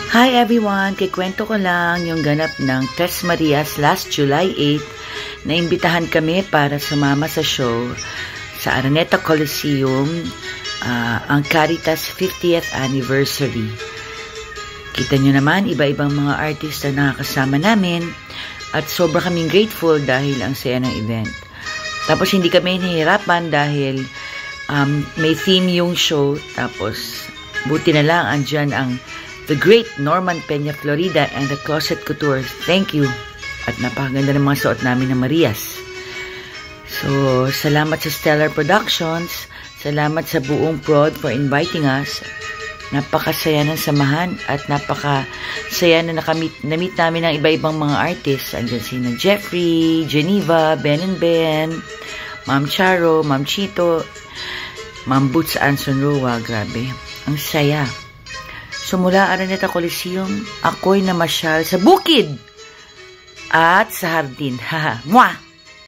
Hi everyone! Kikwento ko lang yung ganap ng Tres Marias last July 8 na imbitahan kami para sumama sa show sa Araneta Coliseum, ang Caritas 50th anniversary. Kita nyo naman, iba-ibang mga artist na nakakasama namin at sobra kaming grateful dahil ang saya ng event. Tapos hindi kami nahihirapan dahil may theme yung show, tapos buti na lang andyan ang The Great Norman Peña Florida and the Closet Couture. Thank you. At napakaganda ng mga suot namin ng Marias. So, salamat sa Stellar Productions. Salamat sa buong prod for inviting us. Napakasaya ng samahan at napakasaya na na-meet namin ang iba-ibang mga artists. Andyan sina Jeffrey, Geneva, Ben and Ben, Ma'am Charo, Ma'am Chito, Ma'am Boots Anson Roa. Grabe. Ang saya. So mula Araneta Coliseum, ako'y namasyal sa bukid at sa hardin. Haha, mwah!